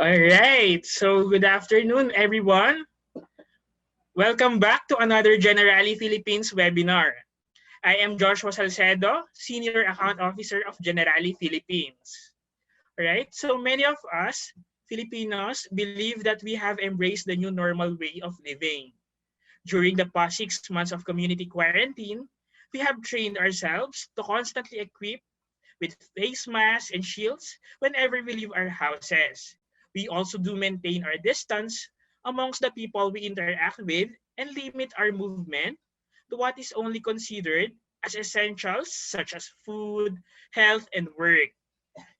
All right. So good afternoon, everyone. Welcome back to another Generali Philippines webinar. I am Joshua Salcedo, Senior Account Officer of Generali Philippines. All right. So many of us Filipinos believe that we have embraced the new normal way of living. During the past 6 months of community quarantine, we have trained ourselves to constantly equip with face masks and shields whenever we leave our houses. We also do maintain our distance amongst the people we interact with and limit our movement to what is only considered as essentials such as food, health, and work.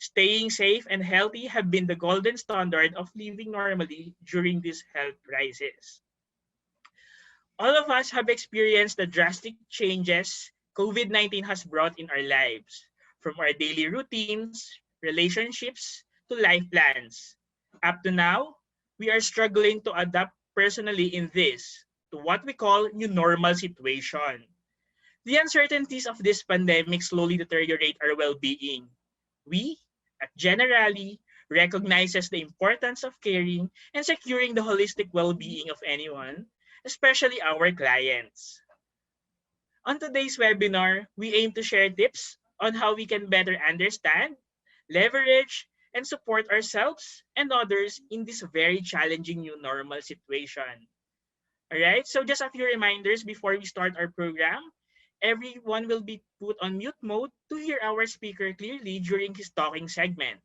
Staying safe and healthy have been the golden standard of living normally during this health crisis. All of us have experienced the drastic changes COVID-19 has brought in our lives, from our daily routines, relationships, to life plans. Up to now, we are struggling to adapt personally in this, to what we call new normal situation. The uncertainties of this pandemic slowly deteriorate our well-being. We, at Generali, recognizes the importance of caring and securing the holistic well-being of anyone, especially our clients. On today's webinar, we aim to share tips on how we can better understand, leverage, and support ourselves and others in this very challenging new normal situation. All right, so just a few reminders before we start our program. Everyone will be put on mute mode to hear our speaker clearly during his talking segment.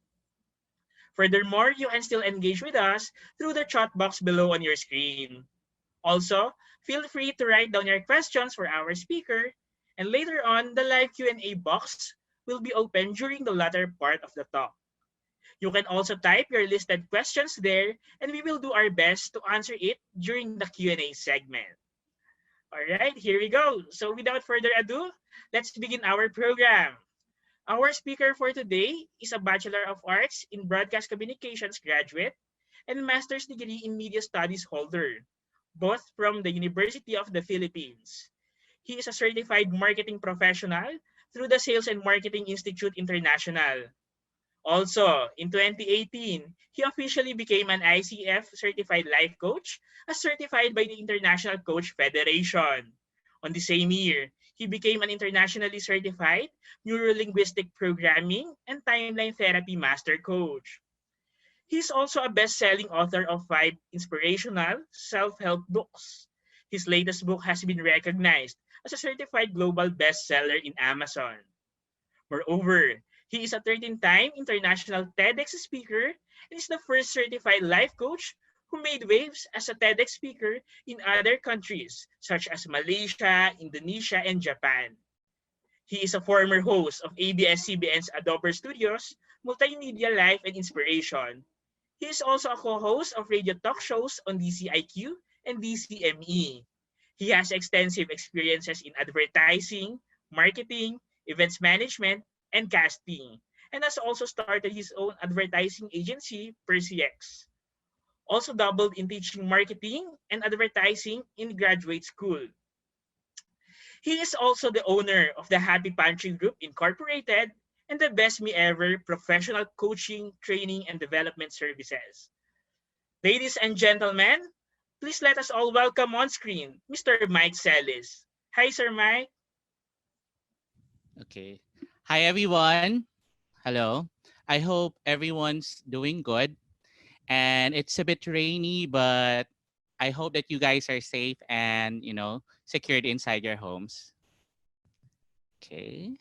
Furthermore, you can still engage with us through the chat box below on your screen. Also, feel free to write down your questions for our speaker, and later on, the live Q&A box will be open during the latter part of the talk. You can also type your listed questions there, and we will do our best to answer it during the Q&A segment. All right, here we go. So without further ado, let's begin our program. Our speaker for today is a Bachelor of Arts in Broadcast Communications graduate and Master's degree in Media Studies holder, both from the University of the Philippines. He is a certified marketing professional through the Sales and Marketing Institute International. Also, in 2018, he officially became an ICF certified life coach as certified by the International Coach Federation. On the same year, he became an internationally certified neurolinguistic programming and timeline therapy master coach. He's also a best-selling author of 5 inspirational self-help books. His latest book has been recognized as a certified global bestseller in Amazon. Moreover, he is a 13-time international TEDx speaker and is the first certified life coach who made waves as a TEDx speaker in other countries such as Malaysia, Indonesia, and Japan. He is a former host of ABS-CBN's Adober Studios, Multimedia Life and Inspiration. He is also a co-host of radio talk shows on DCIQ and DCME. He has extensive experiences in advertising, marketing, events management, and casting, and has also started his own advertising agency, PercyX. Also doubled in teaching marketing and advertising in graduate school. He is also the owner of the Happy Pantry Group Incorporated and the Best Me Ever professional coaching, training, and development services. Ladies and gentlemen, please let us all welcome on screen Mr. Mike Celis. Hi, Sir Mike. Okay. Hi, everyone. Hello. I hope everyone's doing good. And it's a bit rainy, but I hope that you guys are safe and, secured inside your homes. Okay.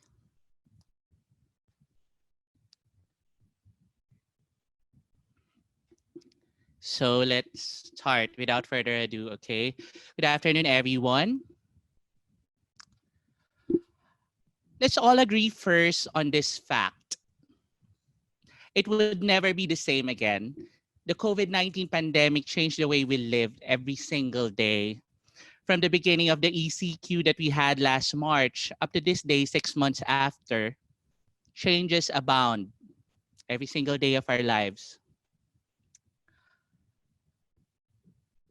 So let's start without further ado. Okay. Good afternoon, everyone. Let's all agree first on this fact. It would never be the same again. The COVID-19 pandemic changed the way we lived every single day. From the beginning of the ECQ that we had last March up to this day, 6 months after, changes abound every single day of our lives.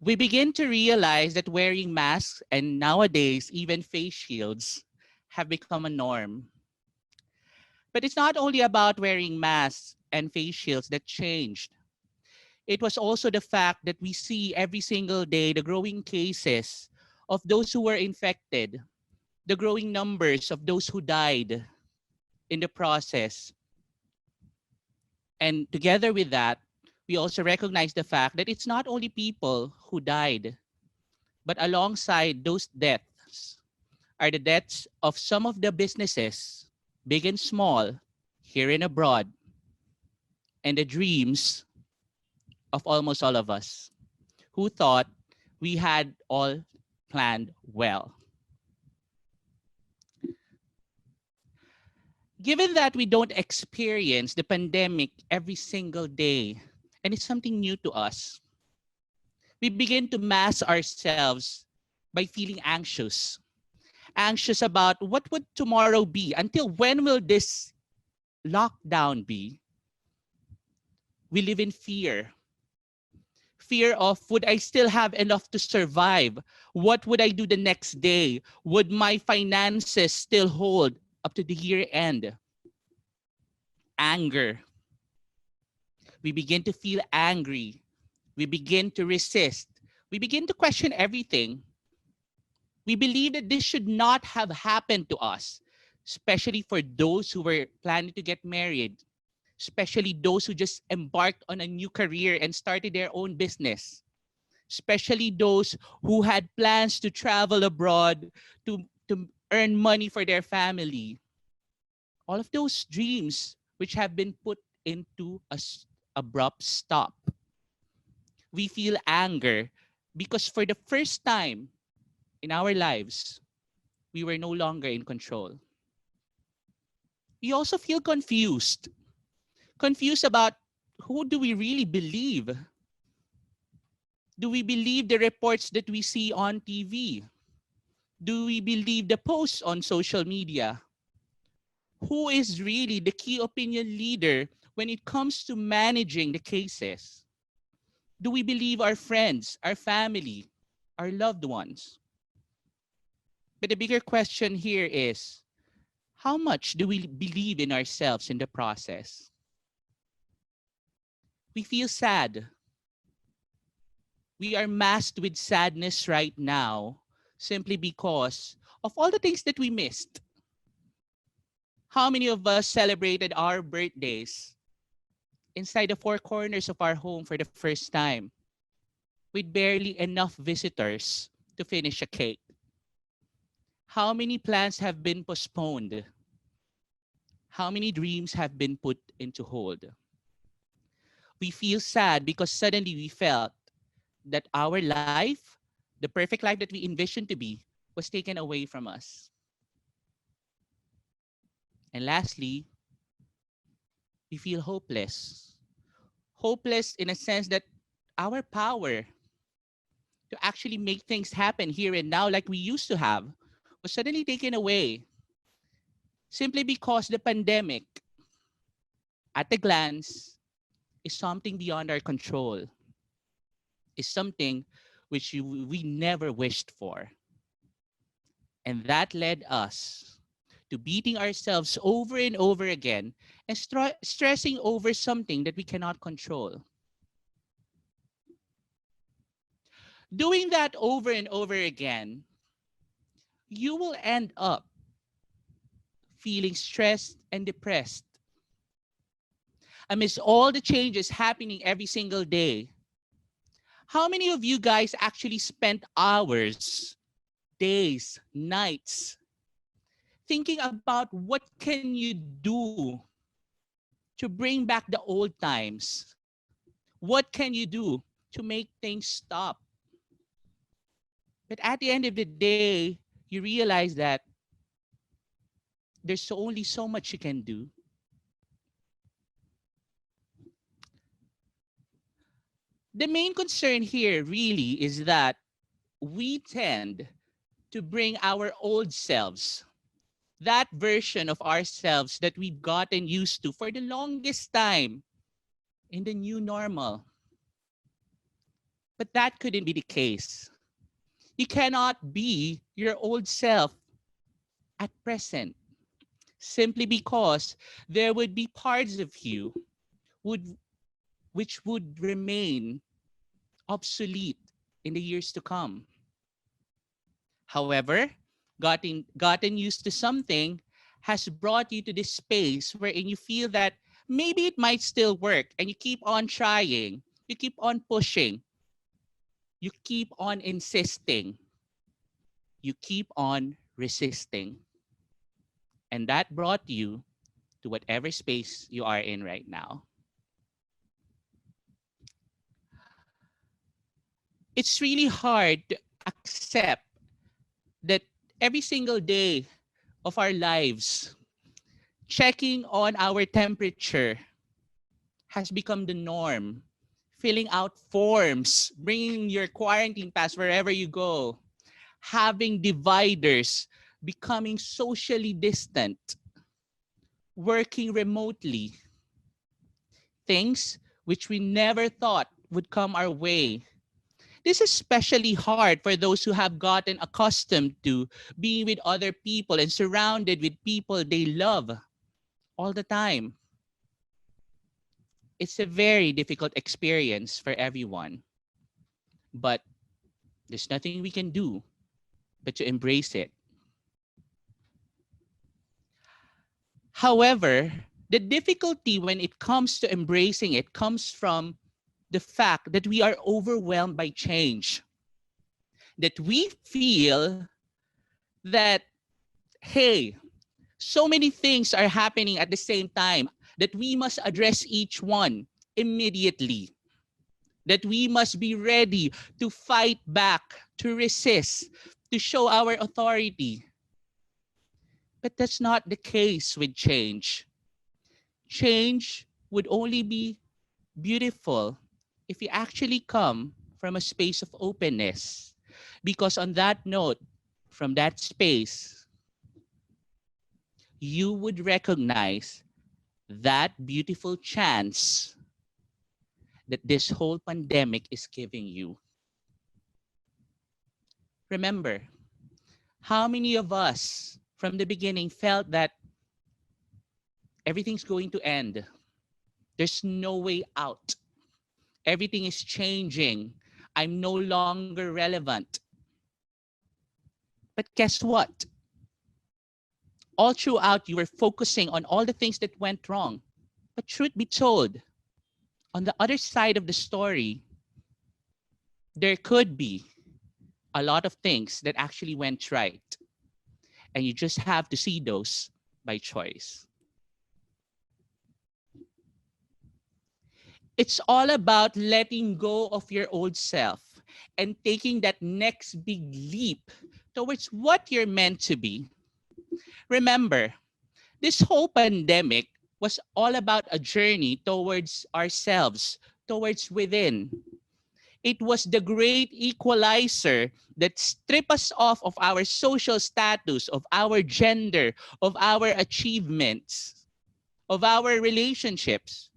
We begin to realize that wearing masks and nowadays even face shields have become a norm. But it's not only about wearing masks and face shields that changed. It was also the fact that we see every single day the growing cases of those who were infected, the growing numbers of those who died in the process. And together with that, we also recognize the fact that it's not only people who died, but alongside those deaths are the deaths of some of the businesses, big and small, here and abroad, and the dreams of almost all of us who thought we had all planned well. Given that we don't experience the pandemic every single day, and it's something new to us, we begin to mask ourselves by feeling anxious. Anxious about what would tomorrow be? Until when will this lockdown be? We live in fear. Fear of, would I still have enough to survive? What would I do the next day? Would my finances still hold up to the year end? Anger. We begin to feel angry. We begin to resist. We begin to question everything. We believe that this should not have happened to us, especially for those who were planning to get married, especially those who just embarked on a new career and started their own business, especially those who had plans to travel abroad to earn money for their family. All of those dreams which have been put into a abrupt stop. We feel anger because for the first time in our lives, we were no longer in control. We also feel confused. Confused about, who do we really believe? Do we believe the reports that we see on TV? Do we believe the posts on social media? Who is really the key opinion leader when it comes to managing the cases? Do we believe our friends, our family, our loved ones? But the bigger question here is, how much do we believe in ourselves in the process? We feel sad. We are masked with sadness right now simply because of all the things that we missed. How many of us celebrated our birthdays inside the four corners of our home for the first time with barely enough visitors to finish a cake? How many plans have been postponed? How many dreams have been put into hold? We feel sad because suddenly we felt that our life, the perfect life that we envisioned to be, was taken away from us. And lastly, we feel hopeless. Hopeless in a sense that our power to actually make things happen here and now like we used to have was suddenly taken away simply because the pandemic, at a glance, is something beyond our control, is something which we never wished for. And that led us to beating ourselves over and over again and stressing over something that we cannot control. Doing that over and over again, you will end up feeling stressed and depressed. Amidst all the changes happening every single day, how many of you guys actually spent hours, days, nights thinking about what can you do to bring back the old times? What can you do to make things stop? But at the end of the day, you realize that there's only so much you can do. The main concern here really is that we tend to bring our old selves, that version of ourselves that we've gotten used to for the longest time, in the new normal. But that couldn't be the case. You cannot be your old self at present simply because there would be parts of you would which would remain obsolete in the years to come. However, gotten used to something has brought you to this space wherein you feel that maybe it might still work and you keep on trying, you keep on pushing, you keep on insisting, you keep on resisting. And that brought you to whatever space you are in right now. It's really hard to accept that every single day of our lives, checking on our temperature has become the norm. Filling out forms, bringing your quarantine pass wherever you go, having dividers, becoming socially distant, working remotely, things which we never thought would come our way. This is especially hard for those who have gotten accustomed to being with other people and surrounded with people they love all the time. It's a very difficult experience for everyone, but there's nothing we can do but to embrace it. However, the difficulty when it comes to embracing it comes from the fact that we are overwhelmed by change, that we feel that, hey, so many things are happening at the same time that we must address each one immediately, that we must be ready to fight back, to resist, to show our authority. But that's not the case with change. Change would only be beautiful if you actually come from a space of openness. Because on that note, from that space, you would recognize that beautiful chance that this whole pandemic is giving you. Remember, how many of us from the beginning felt that everything's going to end? There's no way out. Everything is changing. I'm no longer relevant. But guess what? All throughout, you were focusing on all the things that went wrong. But truth be told, on the other side of the story, there could be a lot of things that actually went right. And you just have to see those by choice. It's all about letting go of your old self and taking that next big leap towards what you're meant to be. Remember, this whole pandemic was all about a journey towards ourselves, towards within. It was the great equalizer that stripped us off of our social status, of our gender, of our achievements, of our relationships.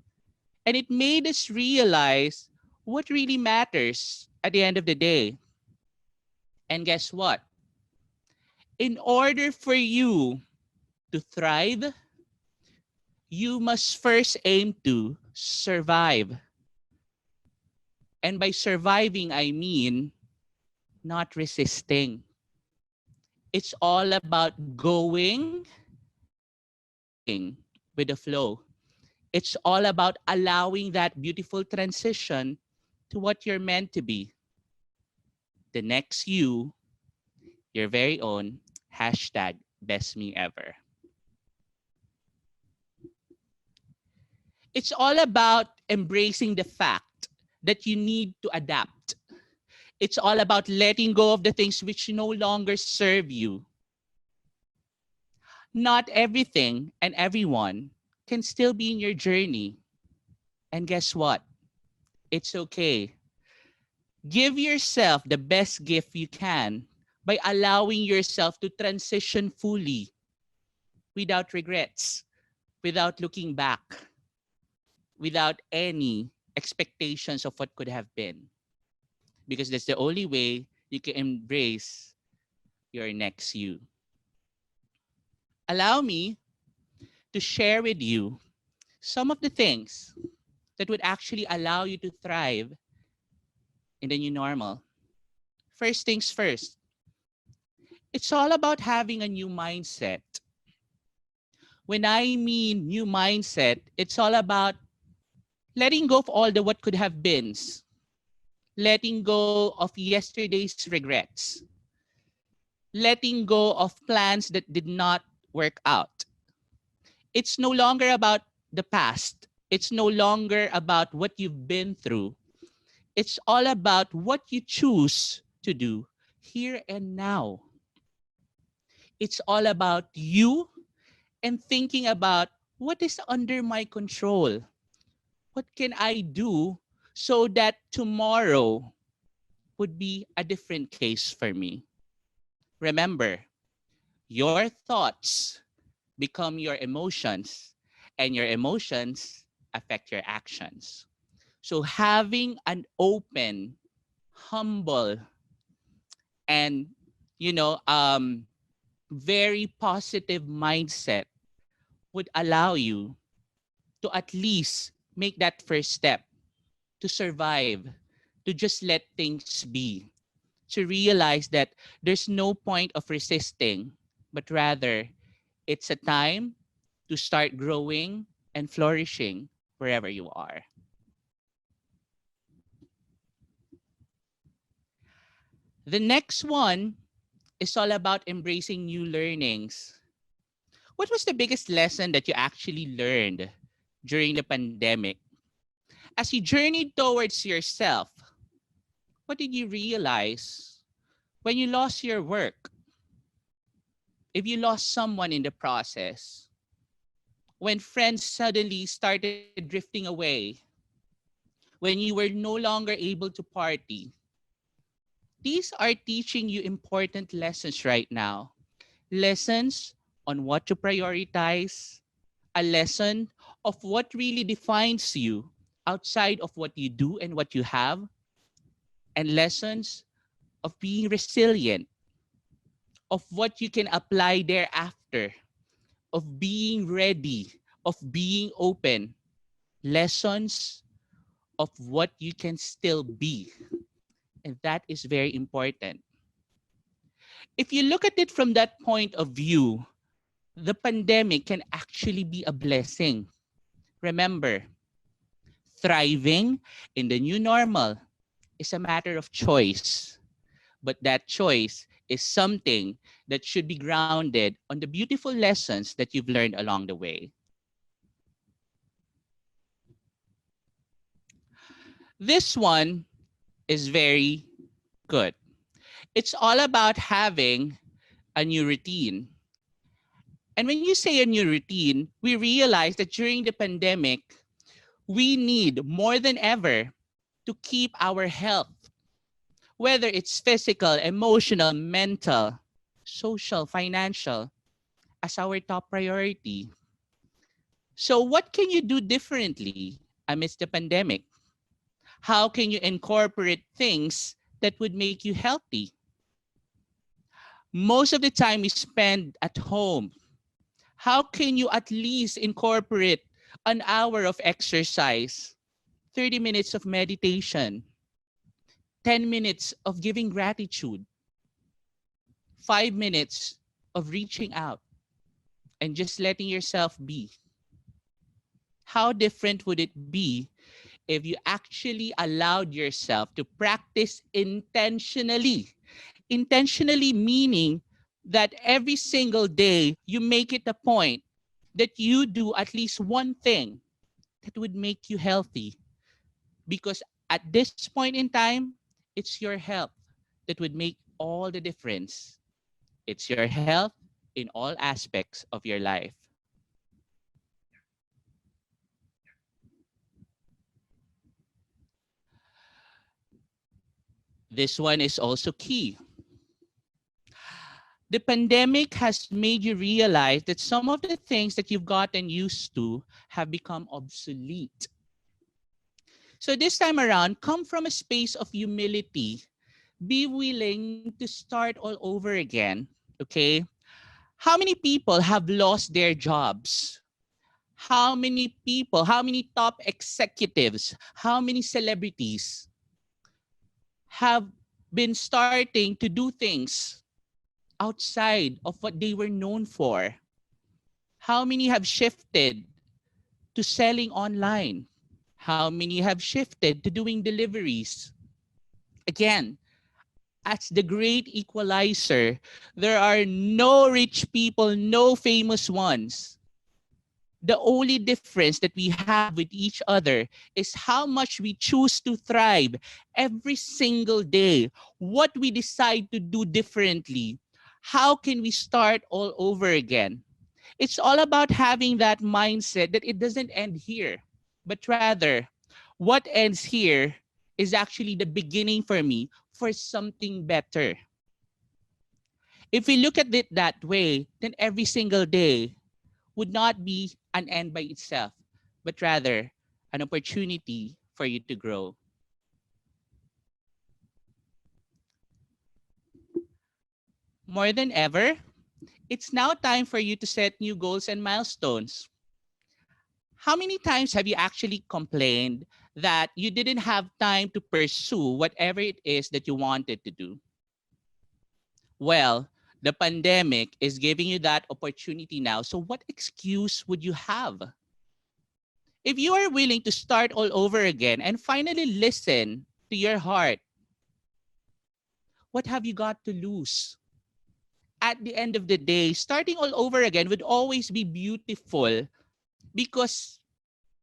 And it made us realize what really matters at the end of the day. And guess what? In order for you to thrive, you must first aim to survive. And by surviving, I mean not resisting. It's all about going with the flow. It's all about allowing that beautiful transition to what you're meant to be. The next you, your very own hashtag best me ever. It's all about embracing the fact that you need to adapt. It's all about letting go of the things which no longer serve you. Not everything and everyone can still be in your journey. And guess what? It's okay. Give yourself the best gift you can by allowing yourself to transition fully without regrets, without looking back, without any expectations of what could have been. Because that's the only way you can embrace your next you. Allow me to share with you some of the things that would actually allow you to thrive in the new normal. First things first, it's all about having a new mindset. When I mean new mindset, it's all about letting go of all the what could have beens, letting go of yesterday's regrets, letting go of plans that did not work out. It's no longer about the past. It's no longer about what you've been through. It's all about what you choose to do here and now. It's all about you and thinking about what is under my control. What can I do so that tomorrow would be a different case for me? Remember, your thoughts become your emotions, and your emotions affect your actions. So having an open, humble, and you know, very positive mindset would allow you to at least make that first step to survive, to just let things be, to realize that there's no point of resisting, but rather it's a time to start growing and flourishing wherever you are. The next one is all about embracing new learnings. What was the biggest lesson that you actually learned during the pandemic? As you journeyed towards yourself, what did you realize when you lost your work? If you lost someone in the process, when friends suddenly started drifting away, when you were no longer able to party, these are teaching you important lessons right now. Lessons on what to prioritize, a lesson of what really defines you outside of what you do and what you have, and lessons of being resilient, of what you can apply thereafter, of being ready, of being open, lessons of what you can still be. And that is very important. If you look at it from that point of view, the pandemic can actually be a blessing. Remember, thriving in the new normal is a matter of choice. But that choice is something that should be grounded on the beautiful lessons that you've learned along the way. This one is very good. It's all about having a new routine. And when you say a new routine, we realize that during the pandemic, we need more than ever to keep our health, whether it's physical, emotional, mental, social, financial, as our top priority. So, what can you do differently amidst the pandemic? How can you incorporate things that would make you healthy? Most of the time we spend at home. How can you at least incorporate an hour of exercise, 30 minutes of meditation, 10 minutes of giving gratitude, 5 minutes of reaching out and just letting yourself be? How different would it be if you actually allowed yourself to practice intentionally? Intentionally meaning that every single day you make it a point that you do at least one thing that would make you healthy. Because at this point in time, it's your health that would make all the difference. It's your health in all aspects of your life. This one is also key. The pandemic has made you realize that some of the things that you've gotten used to have become obsolete. So this time around, come from a space of humility. Be willing to start all over again, okay? How many people have lost their jobs? How many people, how many top executives, how many celebrities have been starting to do things outside of what they were known for? How many have shifted to selling online? How many have shifted to doing deliveries? Again, as the great equalizer, there are no rich people, no famous ones. The only difference that we have with each other is how much we choose to thrive every single day, what we decide to do differently. How can we start all over again? It's all about having that mindset that it doesn't end here, but rather, what ends here is actually the beginning for me for something better. If we look at it that way, then every single day would not be an end by itself, but rather an opportunity for you to grow. More than ever, it's now time for you to set new goals and milestones. How many times have you actually complained that you didn't have time to pursue whatever it is that you wanted to do? Well, the pandemic is giving you that opportunity now. So, what excuse would you have? If you are willing to start all over again and finally listen to your heart, what have you got to lose? At the end of the day, starting all over again would always be beautiful because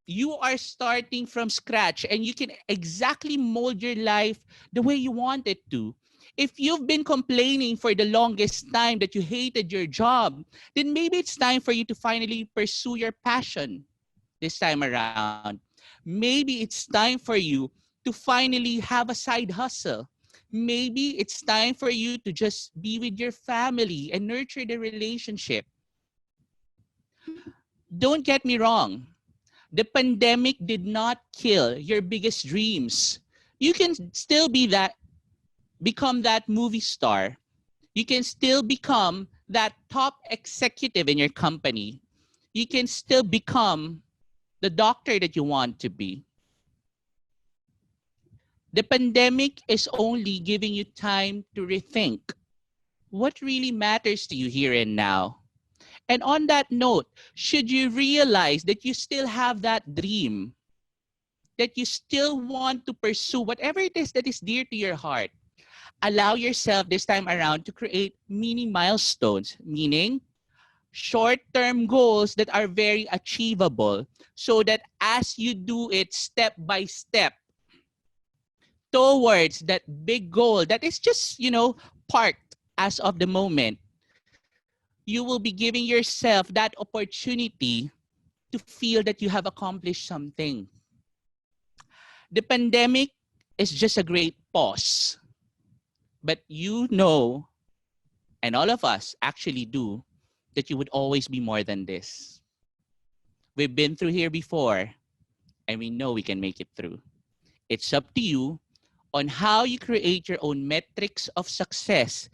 you are starting from scratch and you can exactly mold your life the way you want it to. If you've been complaining for the longest time that you hated your job, then maybe it's time for you to finally pursue your passion this time around. Maybe it's time for you to finally have a side hustle. Maybe it's time for you to just be with your family and nurture the relationship. Don't get me wrong. The pandemic did not kill your biggest dreams. You can still become that movie star. You can still become that top executive in your company. You can still become the doctor that you want to be. The pandemic is only giving you time to rethink what really matters to you here and now. And on that note, should you realize that you still have that dream, that you still want to pursue whatever it is that is dear to your heart, allow yourself this time around to create mini milestones, meaning short-term goals that are very achievable so that as you do it step by step towards that big goal that is just, parked as of the moment, you will be giving yourself that opportunity to feel that you have accomplished something. The pandemic is just a great pause, but and all of us actually do, that you would always be more than this. We've been through here before, and we know we can make it through. It's up to you on how you create your own metrics of success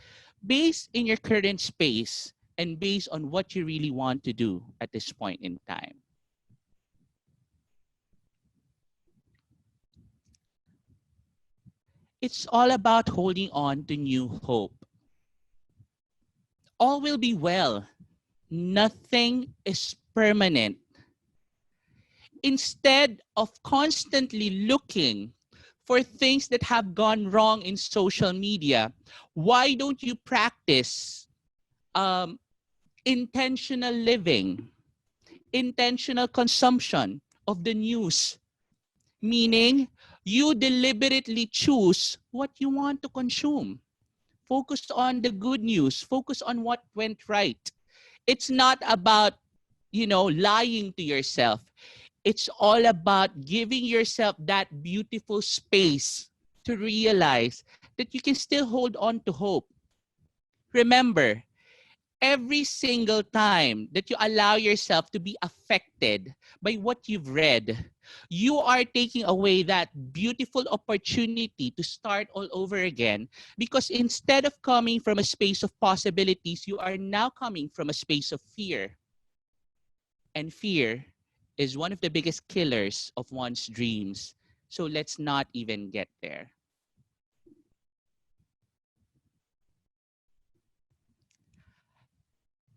based in your current space and based on what you really want to do at this point in time. It's all about holding on to new hope. All will be well. Nothing is permanent. Instead of constantly looking for things that have gone wrong in social media, why don't you practice um, intentional living, intentional consumption of the news? Meaning, you deliberately choose what you want to consume. Focus on the good news. Focus on what went right. It's not about, lying to yourself. It's all about giving yourself that beautiful space to realize that you can still hold on to hope. Remember, every single time that you allow yourself to be affected by what you've read, you are taking away that beautiful opportunity to start all over again. Because instead of coming from a space of possibilities, you are now coming from a space of fear. And fear is one of the biggest killers of one's dreams. So let's not even get there.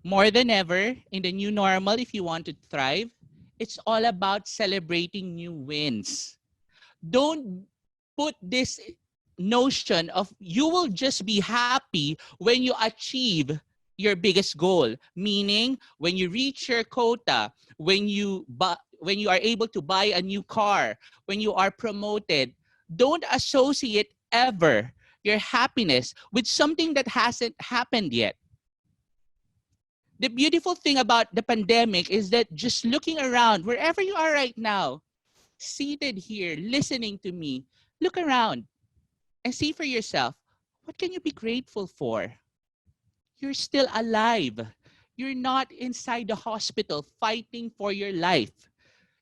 More than ever, in the new normal, if you want to thrive, it's all about celebrating new wins. Don't put this notion of you will just be happy when you achieve your biggest goal, meaning when you reach your quota, when you are able to buy a new car, when you are promoted. Don't associate ever your happiness with something that hasn't happened yet. The beautiful thing about the pandemic is that just looking around, wherever you are right now, seated here, listening to me, look around and see for yourself, what can you be grateful for? You're still alive. You're not inside the hospital fighting for your life.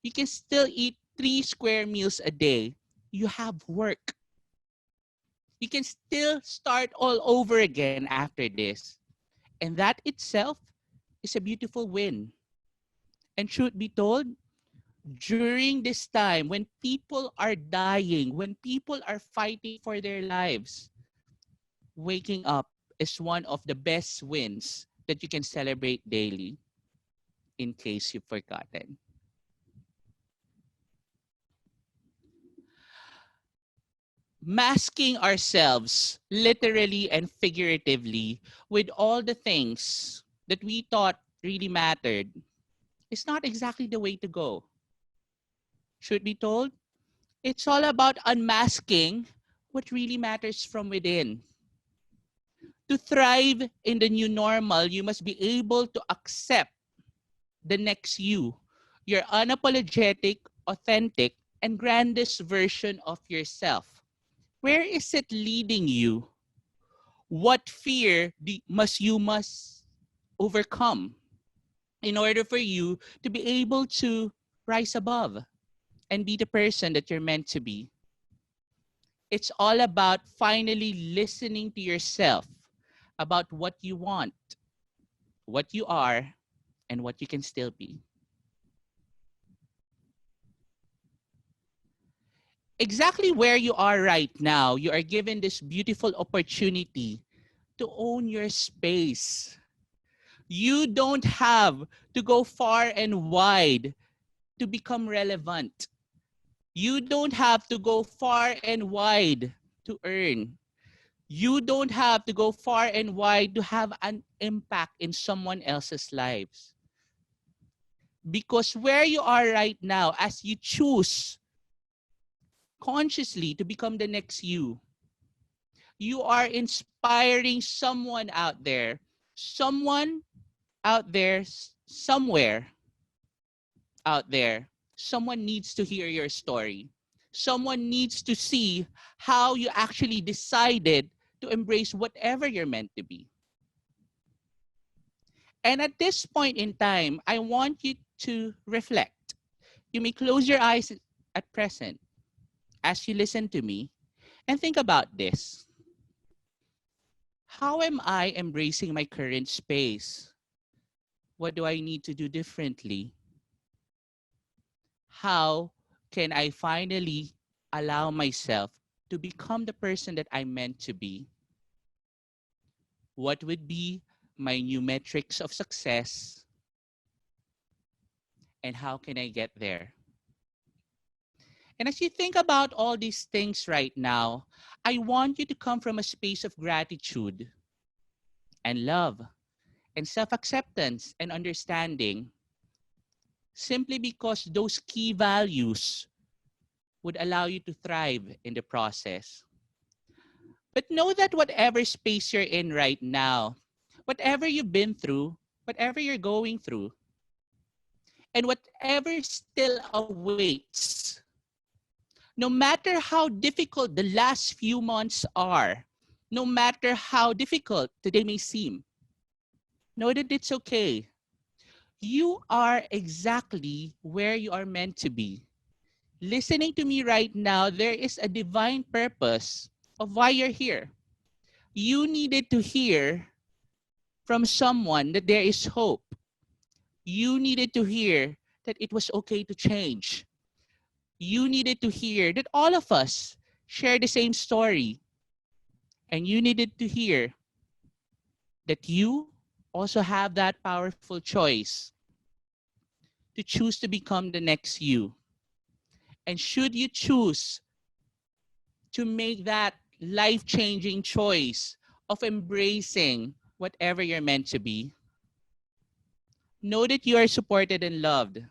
You can still eat 3 square meals a day. You have work. You can still start all over again after this. And that itself is a beautiful win. And truth be told, during this time when people are dying, when people are fighting for their lives, waking up is one of the best wins that you can celebrate daily, in case you've forgotten. Masking ourselves, literally and figuratively, with all the things that we thought really mattered is not exactly the way to go. Should be told, it's all about unmasking what really matters from within. To thrive in the new normal, you must be able to accept the next you, your unapologetic, authentic, and grandest version of yourself. Where is it leading you? What fear must overcome in order for you to be able to rise above and be the person that you're meant to be? It's all about finally listening to yourself about what you want, what you are, and what you can still be. Exactly where you are right now, you are given this beautiful opportunity to own your space. You don't have to go far and wide to become relevant. You don't have to go far and wide to earn. You don't have to go far and wide to have an impact in someone else's lives. Because where you are right now, as you choose consciously to become the next you are inspiring someone out there, somewhere out there. Someone needs to hear your story. Someone needs to see how you actually decided to embrace whatever you're meant to be. And at this point in time, I want you to reflect. You may close your eyes at present as you listen to me and think about this. How am I embracing my current space? What do I need to do differently? How can I finally allow myself to become the person that I'm meant to be? What would be my new metrics of success? And how can I get there? And as you think about all these things right now, I want you to come from a space of gratitude and love and self acceptance and understanding, simply because those key values would allow you to thrive in the process. But know that whatever space you're in right now, whatever you've been through, whatever you're going through, and whatever still awaits, no matter how difficult the last few months are, no matter how difficult today may seem, know that it's okay. You are exactly where you are meant to be. Listening to me right now, there is a divine purpose of why you're here. You needed to hear from someone that there is hope. You needed to hear that it was okay to change. You needed to hear that all of us share the same story. And you needed to hear that you also have that powerful choice to choose to become the next you. And should you choose to make that life changing choice of embracing whatever you're meant to be, know that you are supported and loved,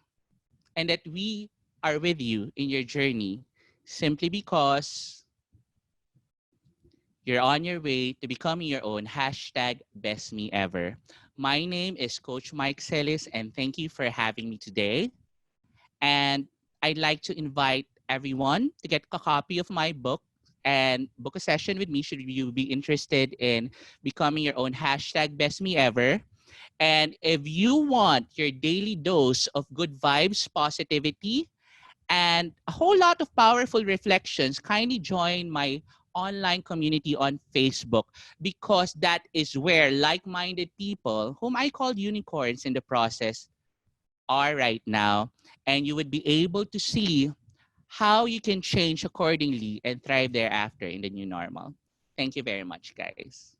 and that we are with you in your journey simply because you're on your way to becoming your own hashtag best me ever. My name is Coach Mike Celis, and thank you for having me today. And I'd like to invite everyone to get a copy of my book and book a session with me should you be interested in becoming your own hashtag best me ever. And if you want your daily dose of good vibes, positivity, and a whole lot of powerful reflections, kindly join my online community on Facebook, because that is where like-minded people, whom I call unicorns in the process, are right now. And you would be able to see how you can change accordingly and thrive thereafter in the new normal. Thank you very much, guys.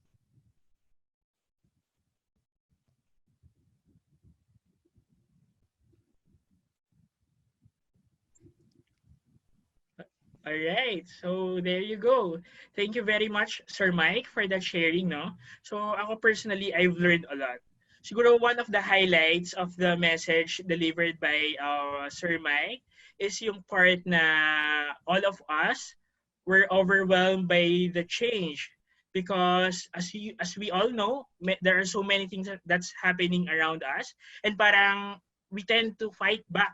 All right. So there you go. Thank you very much, Sir Mike, for that sharing, no? So ako personally, I've learned a lot. Siguro one of the highlights of the message delivered by Sir Mike is yung part na all of us were overwhelmed by the change because as we all know, there are so many things that's happening around us, and parang we tend to fight back.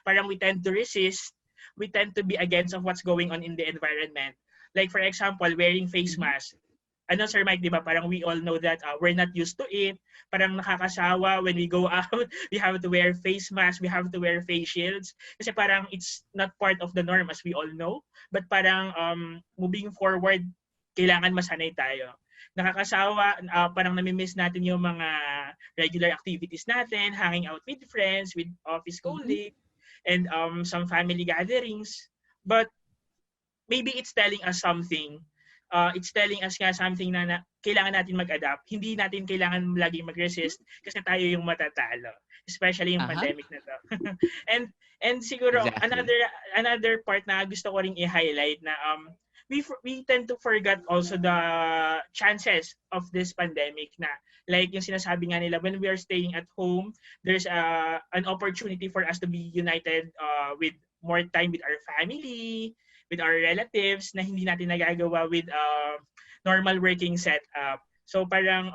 Parang we tend to resist, we tend to be against of what's going on in the environment. Like for example, wearing face Mhm. mask. Ano Sir Mike, di ba? Parang we all know that we're not used to it. Parang nakakasawa when we go out. We have to wear face mask. We have to wear face shields. Kasi parang it's not part of the norm as we all know. But parang moving forward, kailangan masanay tayo. Nakakasawa, parang namimiss natin yung mga regular activities natin, hanging out with friends, with office Mhm. colleagues, and some family gatherings. But maybe it's telling us something. It's telling us nga something na kailangan natin mag-adapt. Hindi natin kailangan laging mag-resist kasi tayo yung matatalo. Especially yung Uh-huh. pandemic na to. and and siguro Exactly. another part na gusto ko ring i-highlight na we tend to forget also the chances of this pandemic na like yung sinasabi nga nila, when we are staying at home, there's an opportunity for us to be united with more time with our family, with our relatives na hindi natin nagagawa with normal working setup. So parang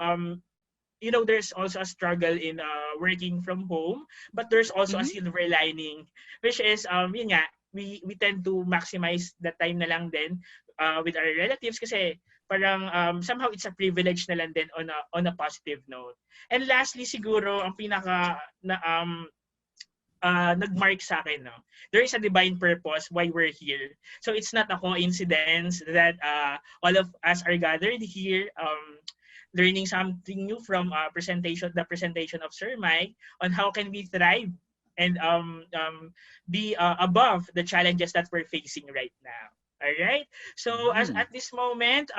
there's also a struggle in working from home, but there's also a Mhm. silver lining, which is yun nga, we tend to maximize the time na lang din with our relatives kasi parang somehow it's a privilege na lang din on a positive note. And lastly siguro ang pinaka na nagmark sa akin, no? There is a divine purpose why we're here. So it's not a coincidence that all of us are gathered here, learning something new from the presentation of Sir Mike on how can we thrive and be above the challenges that we're facing right now. All right. So as Mhm. at this moment,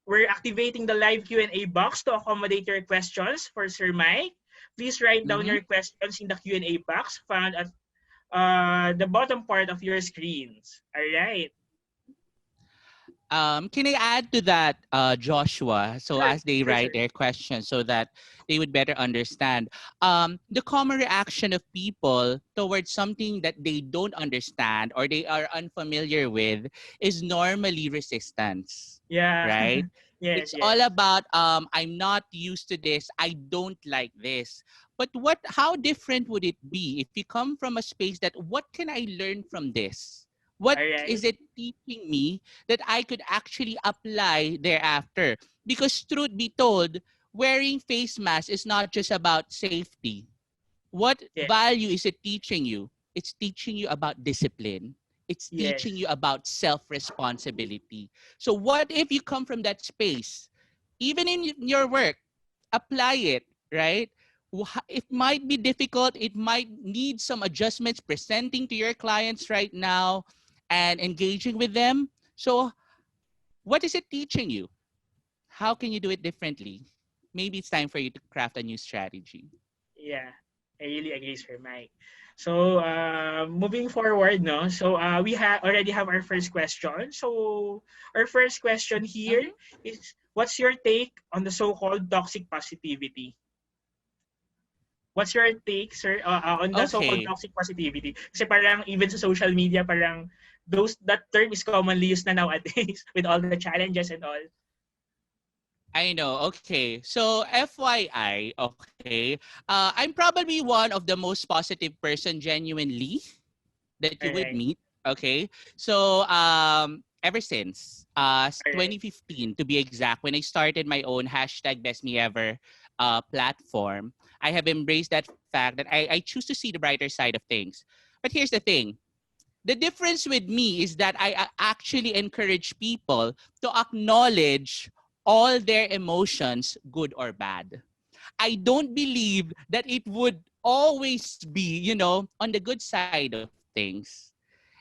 we're activating the live Q&A box to accommodate your questions for Sir Mike. Please write down Mhm. your questions in the Q&A box found at the bottom part of your screens. All right. Can I add to that, Joshua? So Sure, as they sure, write sure. their questions, so that they would better understand, the common reaction of people towards something that they don't understand or they are unfamiliar with is normally resistance, Yeah. right? Yes, It's all yes. about I'm not used to this. I don't like this. But how different would it be if you come from a space that what can I learn from this? What All is right. it teaching me that I could actually apply thereafter? Because truth be told, wearing face mask is not just about safety. What Yes. value is it teaching you? It's teaching you about discipline. It's teaching Yes. you about self-responsibility. So what if you come from that space, even in your work, apply it, right? It might be difficult. It might need some adjustments presenting to your clients right now and engaging with them. So, what is it teaching you? How can you do it differently? Maybe it's time for you to craft a new strategy. Yeah, I really agree, Sir Mike. So, moving forward, no. So, we already have our first question. So, our first question here Mhm. is, what's your take on the so-called toxic positivity? What's your take, sir, on the so-called Okay. toxic positivity? Kasi parang even sa social media, parang that term is commonly used na nowadays with all the challenges and all. I know. Okay. So, FYI, okay. I'm probably one of the most positive person genuinely that you All would right, meet. Okay. So, ever since all right, 2015 to be exact, when I started my own hashtag Best Me Ever platform, I have embraced that fact that I choose to see the brighter side of things. But here's the thing. The difference with me is that I actually encourage people to acknowledge all their emotions, good or bad. I don't believe that it would always be, on the good side of things.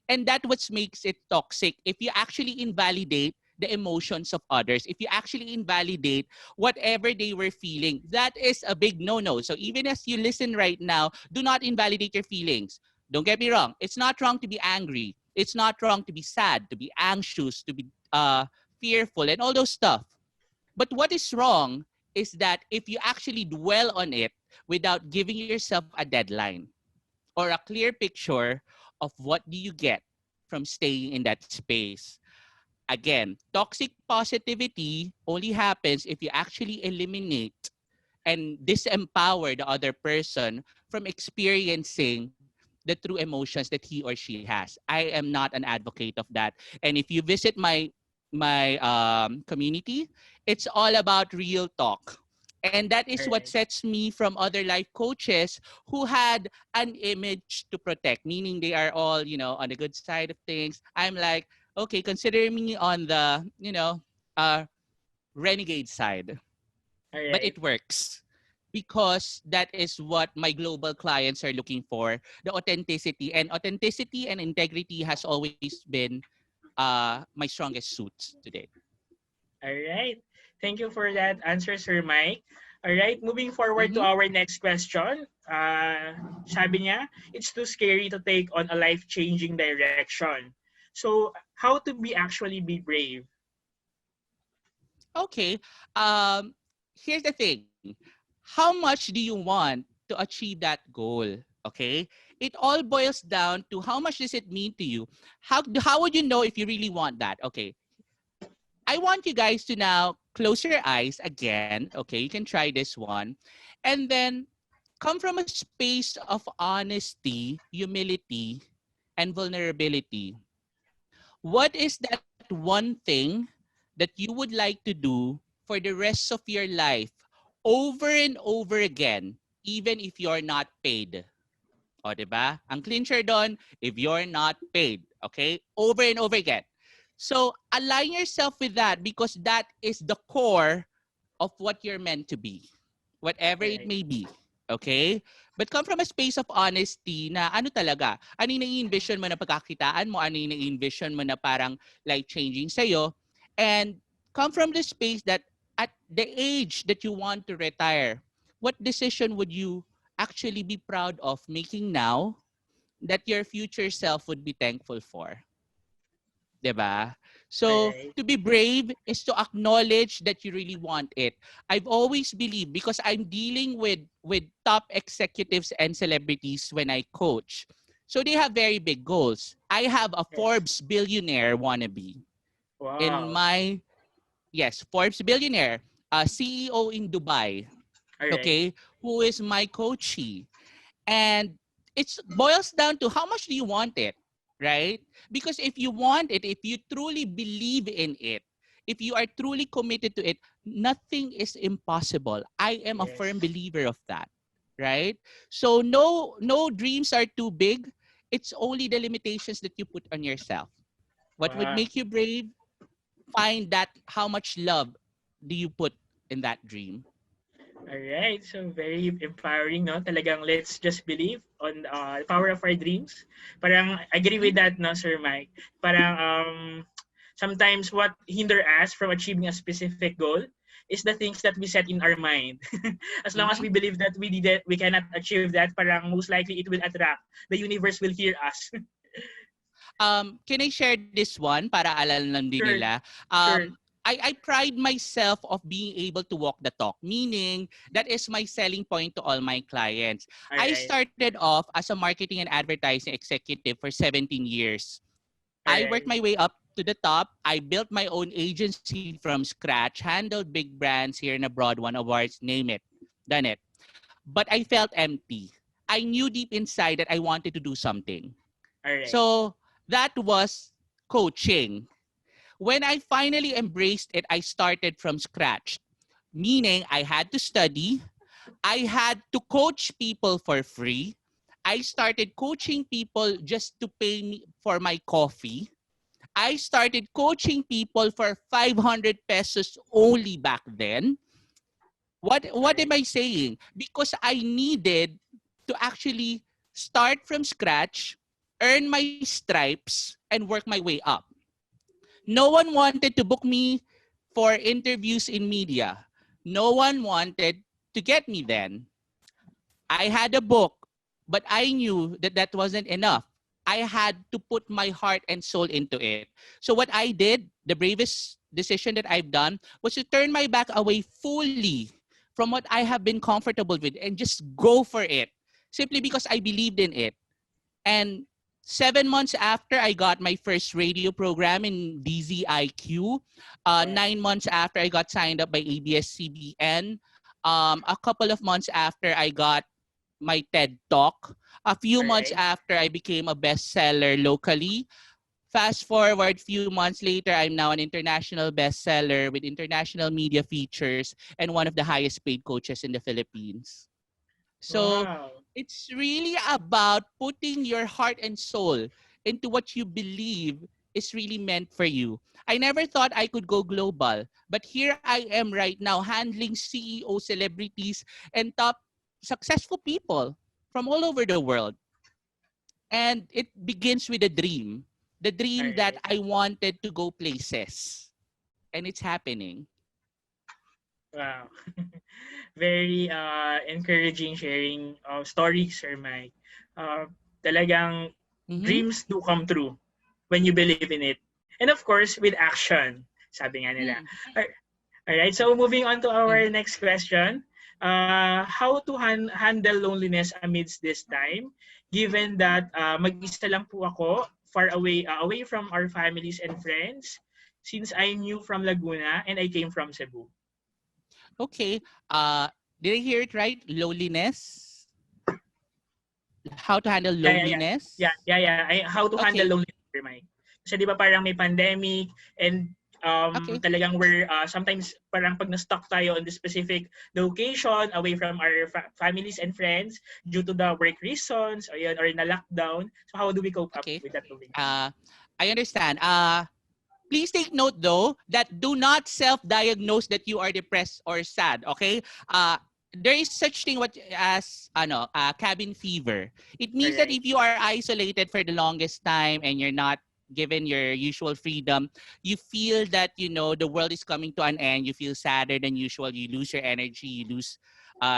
And that what makes it toxic if you actually invalidate the emotions of others, if you actually invalidate whatever they were feeling. That is a big no-no. So even as you listen right now, do not invalidate your feelings. Don't get me wrong, it's not wrong to be angry, it's not wrong to be sad, to be anxious, to be fearful and all those stuff. But what is wrong is that if you actually dwell on it without giving yourself a deadline or a clear picture of what do you get from staying in that space. Again, toxic positivity only happens if you actually eliminate and disempower the other person from experiencing the true emotions that he or she has. I am not an advocate of that. And if you visit my community, it's all about real talk. And that is all what right, sets me from other life coaches who had an image to protect, meaning they are all, on the good side of things. I'm like, okay, consider me on the, uh, renegade side, all but right. it works because that is what my global clients are looking for, the authenticity and integrity has always been my strongest suits today. All right. Thank you for that answer, Sir Mike. All right, moving forward to Mm-hmm. our next question. Sabi niya, it's too scary to take on a life-changing direction. So, how to be actually be brave? Okay. Um, Here's the thing. How much do you want to achieve that goal? Okay. It all boils down to how much does it mean to you? How would you know if you really want that? Okay. I want you guys to now close your eyes again. Okay. You can try this one. And then come from a space of honesty, humility, and vulnerability. What is that one thing that you would like to do for the rest of your life over and over again, even if you're not paid? O, diba? Ang clincher doon, if you're not paid. Okay? Over and over again. So, align yourself with that because that is the core of what you're meant to be, whatever All it right. may be. Okay? But come from a space of honesty na ano talaga, ano yung nai-envision mo na pagkakitaan mo, ano yung nai-envision mo na parang life-changing sa'yo, and come from the space that at the age that you want to retire, what decision would you actually be proud of making now that your future self would be thankful for? 'Di ba? All So, right. to be brave is to acknowledge that you really want it. I've always believed because I'm dealing with top executives and celebrities when I coach. So they have very big goals. I have a Yes. Forbes billionaire wannabe in Wow. my yes, Forbes billionaire, CEO in Dubai, All right. okay, who is my coachee. And it boils down to how much do you want it, right? Because if you want it, if you truly believe in it, if you are truly committed to it, nothing is impossible. I am a Yes. firm believer of that, right? So no dreams are too big. It's only the limitations that you put on yourself. What would Wow. make you brave? Find that how much love do you put in that dream? Alright, so very empowering, no? Talagang let's just believe on the power of our dreams. Parang agree with Mhm. that, no, Sir Mike? Parang sometimes what hinder us from achieving a specific goal is the things that we set in our mind. As long as Mhm. we believe that we cannot achieve that, parang most likely it will attract. The universe will hear us. Can I share this one para alam lang din Sure, nila? sure. I pride myself of being able to walk the talk, meaning that is my selling point to all my clients. I Alright, started off as a marketing and advertising executive for 17 years. I worked alright, my way up to the top. I built my own agency from scratch, handled big brands here and abroad, won awards, name it, done it. But I felt empty. I knew deep inside that I wanted to do something. alright, So that was coaching. When I finally embraced it, I started from scratch, meaning I had to study, I had to coach people for free. I started coaching people just to pay me for my coffee. I started coaching people for 500 pesos only back then. What am alright, I saying? Because I needed to actually start from scratch, earn my stripes, and work my way up. No one wanted to book me for interviews in media. No one wanted to get me then. I had a book, but I knew that that wasn't enough. I had to put my heart and soul into it. So what I did, the bravest decision that I've done was to turn my back away fully from what I have been comfortable with and just go for it simply because I believed in it. And 7 months after, I got my first radio program in DZIQ. wow, 9 months after, I got signed up by ABS-CBN. A couple of months after, I got my TED Talk. A few months alright, after, I became a bestseller locally. Fast forward, few months later, I'm now an international bestseller with international media features and one of the highest paid coaches in the Philippines. So wow, it's really about putting your heart and soul into what you believe is really meant for you. I never thought I could go global, but here I am right now handling CEO celebrities and top successful people from all over the world. And it begins with a dream, the dream that alright. I wanted to go places. And it's happening. Wow. Very encouraging sharing of stories, Sir Mike. Uh, Talagang Mm-hmm. dreams do come true when you believe in it. And of course, with action, sabi nga nila. Mm-hmm. Alright, so moving on to our Mm-hmm. next question. How to handle loneliness amidst this time, given that mag-isa lang po ako, far away, away from our families and friends, since I'm new from Laguna and I came from Cebu. Okay. Uh, did I hear it right? Loneliness. How to handle Yeah, yeah, yeah. Yeah, loneliness. yeah, yeah. How to handle Okay. loneliness, Mike. Kasi di ba parang may pandemic and Okay. talagang we're sometimes parang pag na-stuck tayo on the specific location away from our families and friends due to the work reasons or na lockdown. So how do we cope up Okay. with that loneliness? Uh, I understand. Please take note though that do not self-diagnose that you are depressed or sad. Okay. There is such thing what as cabin fever. It All means that right. if you are isolated for the longest time and you're not given your usual freedom, you feel that the world is coming to an end. You feel sadder than usual. You lose your energy. You lose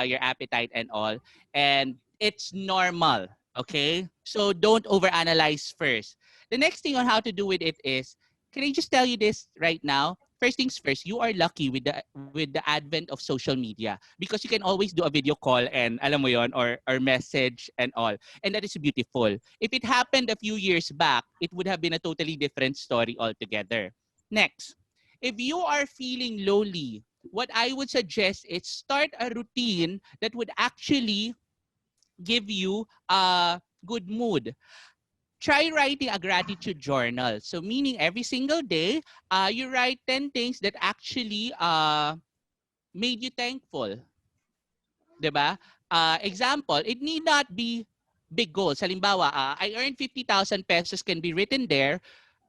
your appetite and all, and it's normal. Okay, so don't overanalyze first. The next thing on how to do with it is, can I just tell you this right now? First things first, you are lucky with the advent of social media because you can always do a video call and alam mo yon, or message and all. And that is beautiful. If it happened a few years back, it would have been a totally different story altogether. Next, if you are feeling lonely, what I would suggest is start a routine that would actually give you a good mood. Try writing a gratitude journal. So meaning every single day, you write 10 things that actually made you thankful. 'Di ba? Example, it need not be big goals. Halimbawa, I earned 50,000 pesos can be written there,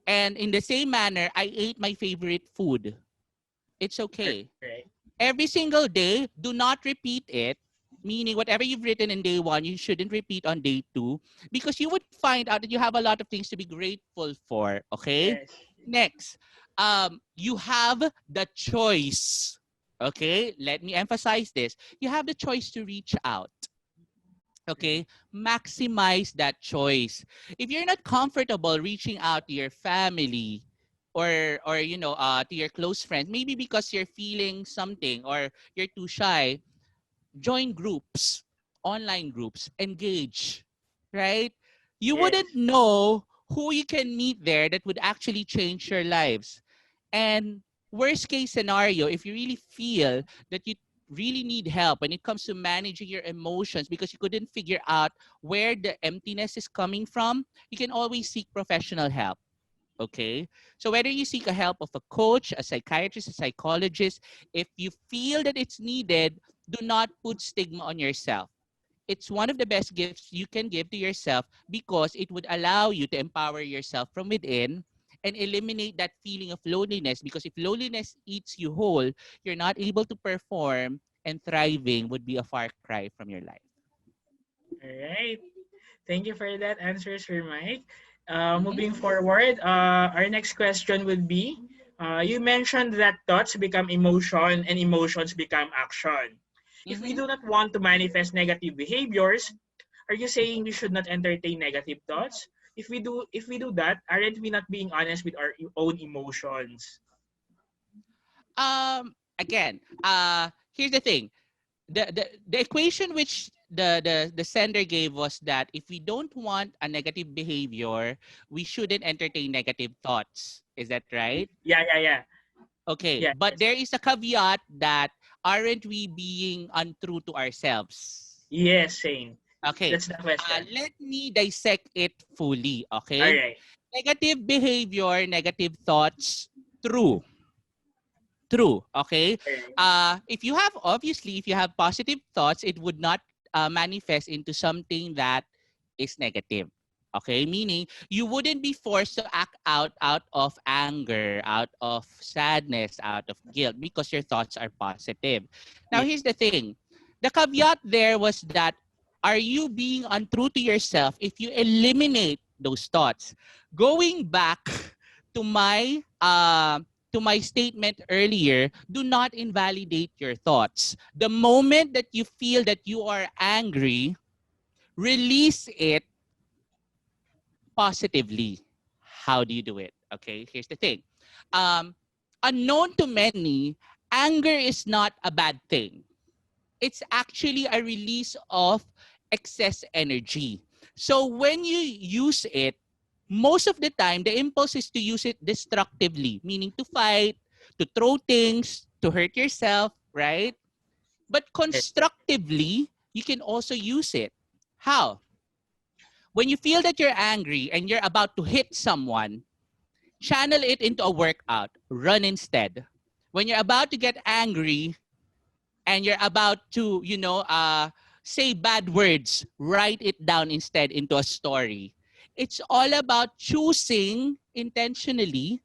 and in the same manner, I ate my favorite food. It's All okay. right. Every single day, do not repeat it. Meaning, whatever you've written in day one, you shouldn't repeat on day two because you would find out that you have a lot of things to be grateful for. Okay. Yes. Next, you have the choice. Okay. Let me emphasize this. You have the choice to reach out. Okay, maximize that choice. If you're not comfortable reaching out to your family or to your close friends, maybe because you're feeling something or you're too shy, join groups, online groups, engage, right? You Yes. wouldn't know who you can meet there that would actually change your lives. And worst case scenario, if you really feel that you really need help when it comes to managing your emotions because you couldn't figure out where the emptiness is coming from, you can always seek professional help. Okay. So whether you seek a help of a coach, a psychiatrist, a psychologist, if you feel that it's needed, do not put stigma on yourself. It's one of the best gifts you can give to yourself because it would allow you to empower yourself from within and eliminate that feeling of loneliness. Because if loneliness eats you whole, you're not able to perform, and thriving would be a far cry from your life. All right. Thank you for that answer, Sir Mike. Mm-hmm. Moving forward, our next question would be, you mentioned that thoughts become emotion and emotions become action. If we Mm-hmm. do not want to manifest negative behaviors, are you saying we should not entertain negative thoughts? If we do that, aren't we not being honest with our own emotions? Again, here's the thing. The equation which the sender gave was that if we don't want a negative behavior, we shouldn't entertain negative thoughts. Is that right? Yeah, yeah, yeah. Okay, Yeah, but yes. there is a caveat that aren't we being untrue to ourselves? Yes, same. Okay, That's the question. let me dissect it fully. All Okay, right. negative behavior, negative thoughts, true. True. Okay. All right. If you have, obviously, if you have positive thoughts, it would not manifest into something that is negative. Okay. Meaning you wouldn't be forced to act out of anger, out of sadness, out of guilt because your thoughts are positive. Now, Yeah. here's the thing. The caveat there was that are you being untrue to yourself if you eliminate those thoughts? Going back to my statement earlier, do not invalidate your thoughts. The moment that you feel that you are angry, release it positively. How do you do it? Okay, here's the thing. Um, Unknown to many, anger is not a bad thing. It's actually a release of excess energy. So when you use it, most of the time, the impulse is to use it destructively, meaning to fight, to throw things, to hurt yourself, right? But Yes. constructively, you can also use it. How? When you feel that you're angry and you're about to hit someone, channel it into a workout. Run instead. When you're about to get angry, and you're about to, say bad words, write it down instead into a story. It's all about choosing intentionally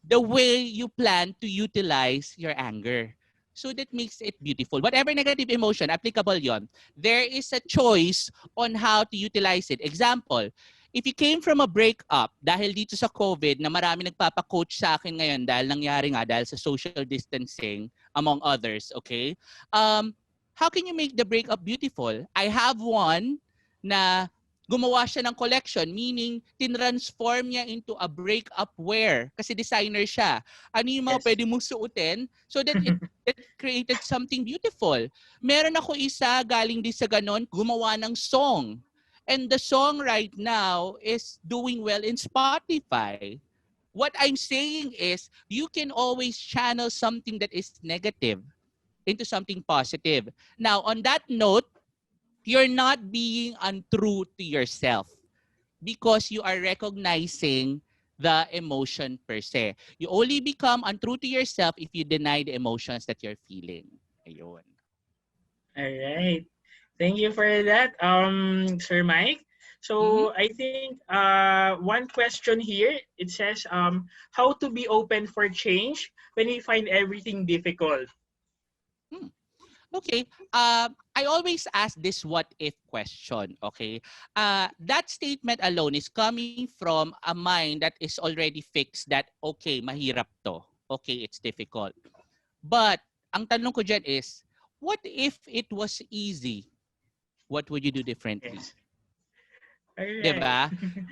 the way you plan to utilize your anger. So that makes it beautiful. Whatever negative emotion, applicable yon. There is a choice on how to utilize it. Example, if you came from a breakup dahil dito sa COVID na marami nagpapa-coach sa akin ngayon dahil nangyari nga dahil sa social distancing among others, okay? How can you make the breakup beautiful? I have one na gumawa siya ng collection, meaning tinransform niya into a breakup wear kasi designer siya. Ano yung mga Yes. pwede mong suotin so that it created something beautiful. Meron ako isa galing din sa ganon, gumawa ng song. And the song right now is doing well in Spotify. What I'm saying is you can always channel something that is negative into something positive. Now, on that note, you're not being untrue to yourself because you are recognizing the emotion per se. You only become untrue to yourself if you deny the emotions that you're feeling. Ayun. All right. Thank you for that, Sir Mike. Mm-hmm. So I think one question here, it says how to be open for change when we find everything difficult. Hmm. Okay. I always ask this what if question. Okay. That statement alone is coming from a mind that is already fixed that, okay, mahirap to. Okay, it's difficult. But ang tanong ko dyan is, what if it was easy? What would you do differently? Yes. All right. 'Di ba?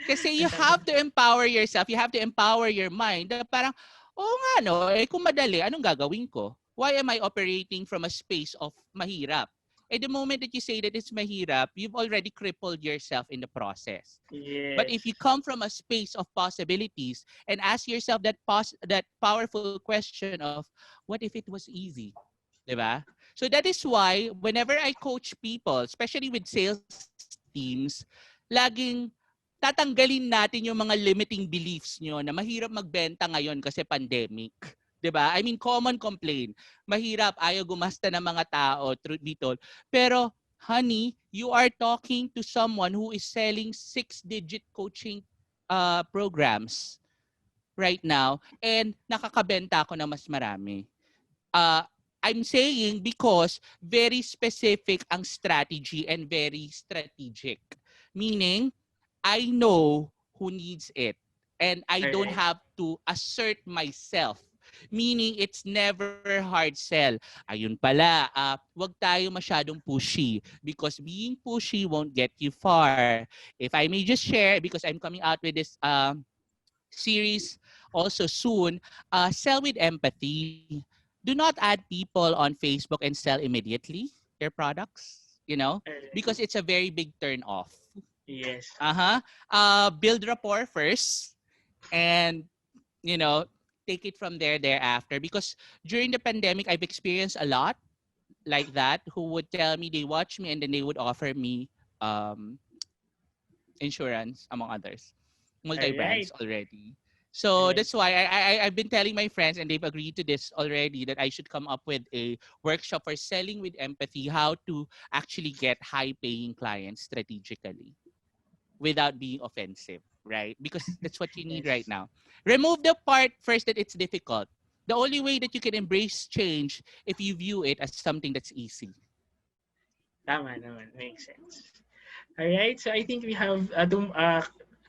Kasi you Ang tama. have to empower yourself, you have to empower your mind na parang, oo nga no, eh kung madali, anong gagawin ko? Why am I operating from a space of mahirap? And the moment that you say that it's mahirap, you've already crippled yourself in the process. But if Yes. you come from a space of possibilities and ask yourself that powerful question of, what if it was easy? 'Di ba? So that is why whenever I coach people, especially with sales teams, laging tatanggalin natin yung mga limiting beliefs nyo na mahirap magbenta ngayon kasi pandemic. 'Di ba? I mean, common complaint. Mahirap, ayaw gumasta ng mga tao, truth be told. Pero, honey, you are talking to someone who is selling six-digit coaching programs right now and nakakabenta ako ng mas marami. uh, I'm saying because very specific ang strategy and very strategic. Meaning, I know who needs it and I All don't right. have to assert myself. Meaning, it's never hard sell. Ayun pala, wag tayo masyadong pushy because being pushy won't get you far. If I may just share, because I'm coming out with this series also soon, sell with empathy. Do not add people on Facebook and sell immediately their products, All right. because it's a very big turn off. Yes. Uh-huh. Build rapport first and, you know, take it from there thereafter. Because during the pandemic, I've experienced a lot like that who would tell me they watch me and then they would offer me um, insurance, among others, All multi-brands right. already. So Yes. that's why I've been telling my friends and they've agreed to this already that I should come up with a workshop for selling with empathy, how to actually get high-paying clients strategically without being offensive, right? Because that's what you need right Yes. now. Remove the part first that it's difficult. The only way that you can embrace change if you view it as something that's easy. Tama naman. Makes sense. All right. So I think we have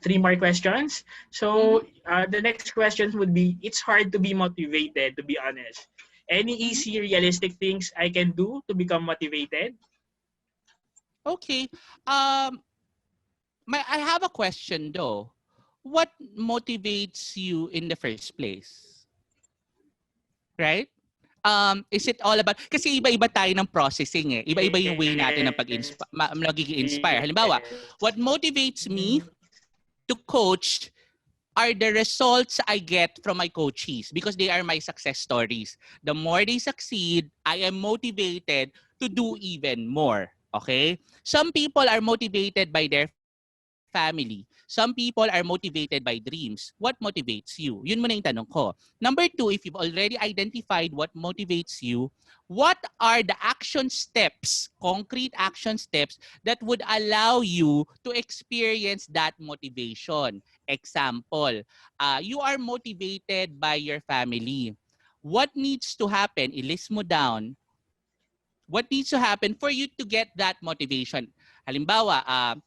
three more questions. Mm-hmm. So the next question would be: it's hard to be motivated, to be honest. Any Mm-hmm. easy, realistic things I can do to become motivated? Okay. Um, I have a question though. What motivates you in the first place? Right? Is it all about, kasi iba-iba tayo ng processing eh. Iba-iba yung way natin ng Yes. nagiging inspire. Halimbawa, Yes. what motivates Mm, me to coach are the results I get from my coachees because they are my success stories. The more they succeed, I am motivated to do even more. Okay? Some people are motivated by their family. Some people are motivated by dreams. What motivates you? Yun muna yung tanong ko. Number two, if you've already identified what motivates you, what are the action steps, concrete action steps that would allow you to experience that motivation? Example, you are motivated by your family. What needs to happen? I-list mo down. What needs to happen for you to get that motivation? Halimbawa,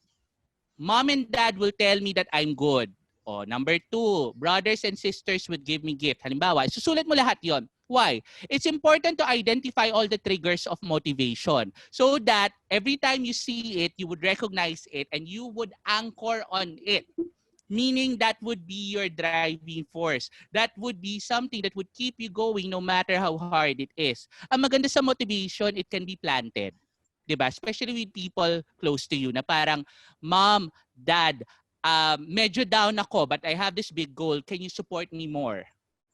mom and dad will tell me that I'm good. O, number two, brothers and sisters would give me gift. Halimbawa, susulat mo lahat yon. Why? It's important to identify all the triggers of motivation so that every time you see it, you would recognize it and you would anchor on it. Meaning that would be your driving force. That would be something that would keep you going no matter how hard it is. Ang maganda sa motivation, it can be planted. 'Di ba? Especially with people close to you na parang, mom, dad, medyo down ako but I have this big goal. Can you support me more?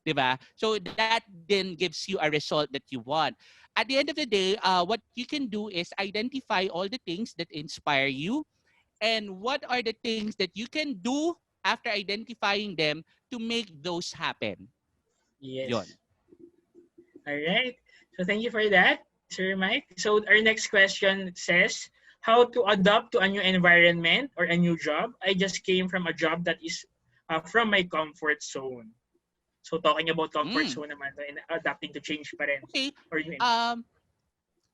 'Di ba? So that then gives you a result that you want. At the end of the day, what you can do is identify all the things that inspire you and what are the things that you can do after identifying them to make those happen. Yon. yes. All right. So thank you for that, Sir Mike. So our next question says, how to adapt to a new environment or a new job. I just came from a job that is from my comfort zone. So talking about comfort Mm. zone naman to and adapting to change pa rin Okay. or new Um, environment.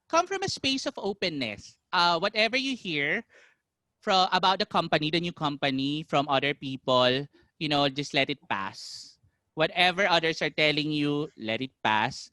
come from a space of openness. Whatever you hear from about the company, the new company, from other people, just let it pass. Whatever others are telling you, let it pass.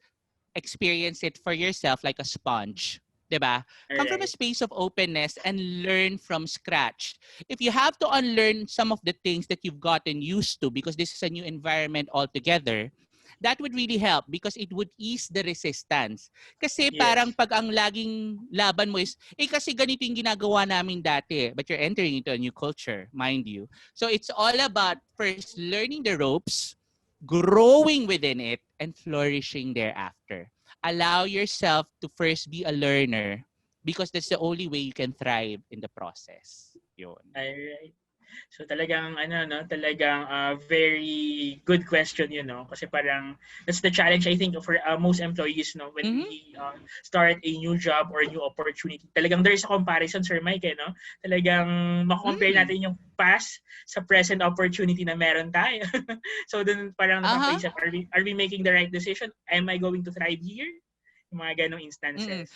Experience it for yourself like a sponge. 'Di ba? All Come from a right. space of openness and learn from scratch. If you have to unlearn some of the things that you've gotten used to because this is a new environment altogether, that would really help because it would ease the resistance. Kasi parang Yes. pag ang laging laban mo is, kasi ganito yung ginagawa namin dati, but you're entering into a new culture, mind you. So it's all about first learning the ropes, growing within it, and flourishing thereafter. Allow yourself to first be a learner because that's the only way you can thrive in the process. Yun. All right. So talagang ano no, talagang very good question yun no kasi parang that's the challenge I think for most employees no when Mm-hmm. we start a new job or a new opportunity. Talagang there is a comparison Sir Mike no. Talagang mako-compare Mm. natin yung past sa present opportunity na meron tayo. So dun parang Uh-huh. napapaisip are we making the right decision? Am I going to thrive here? Yung mga ganong Mm-mm. instances.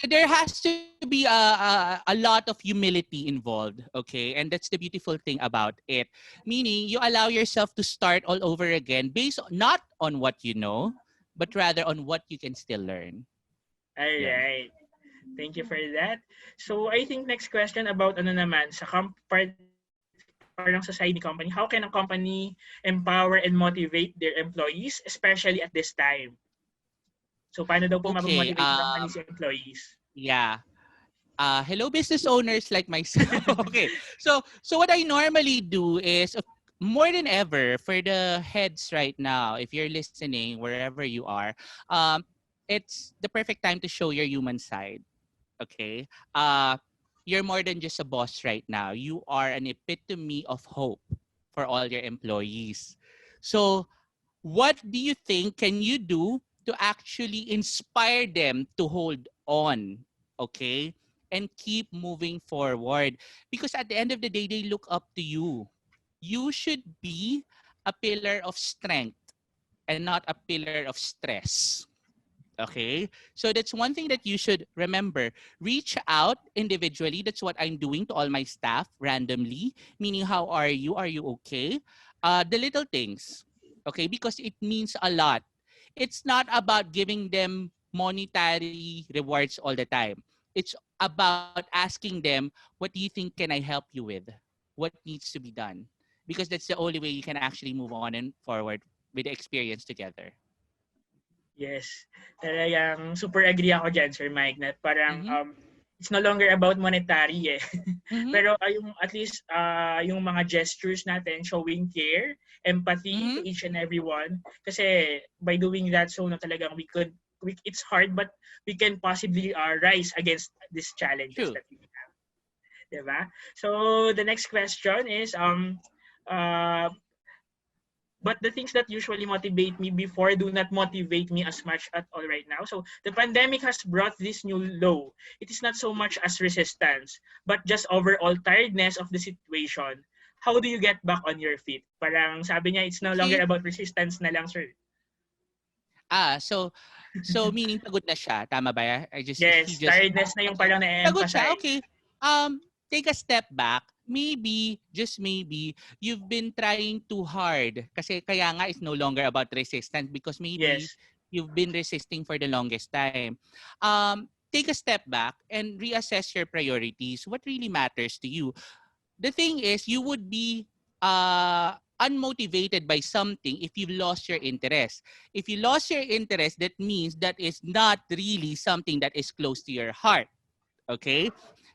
There has to be a lot of humility involved, okay? And that's the beautiful thing about it. Meaning, you allow yourself to start all over again based not on what you know, but rather on what you can still learn. All Yun. right. Thank you for that. So I think next question about ano naman sa parang sa side ni company, how can a company empower and motivate their employees especially at this time? So paano daw po Okay, mapamotivate ng company si employees? yeah. Hello business owners like myself. Okay. So what I normally do is more than ever for the heads right now, if you're listening wherever you are, um, it's the perfect time to show your human side. Okay. You're more than just a boss right now. You are an epitome of hope for all your employees. So what do you think can you do to actually inspire them to hold on, okay, and keep moving forward? Because at the end of the day, they look up to you. You should be a pillar of strength and not a pillar of stress. Okay. So that's one thing that you should remember. Reach out individually. That's what I'm doing to all my staff randomly. Meaning, how are you? Are you okay? The little things. Okay. Because it means a lot. It's not about giving them monetary rewards all the time. It's about asking them, what do you think can I help you with? What needs to be done? Because that's the only way you can actually move on and forward with the experience together. Yes. Talagang super agree ako dyan, Sir Mike, na parang Mm-hmm. it's no longer about monetary eh. Mm-hmm. Pero yung at least yung mga gestures natin showing care, empathy to Mm-hmm. each and every one kasi by doing that so na talagang it's hard but we can possibly rise against these challenges True. that we have. Diba? So the next question is uh, but the things that usually motivate me before do not motivate me as much at all right now. So the pandemic has brought this new low. It is not so much as resistance, but just overall tiredness of the situation. How do you get back on your feet? Parang sabi niya, it's no longer Okay. about resistance na lang, sir. So meaning pagod na siya, tama ba? He Yes, just tiredness na yung okay. parang Pagod siya, na-emphasize. okay. Take a step back. Maybe, just maybe, you've been trying too hard. Kasi kaya nga it's no longer about resistance because maybe Yes. you've been resisting for the longest time. Take a step back and reassess your priorities. What really matters to you? The thing is, you would be unmotivated by something if you've lost your interest. If you lost your interest, that means that is not really something that is close to your heart. Okay?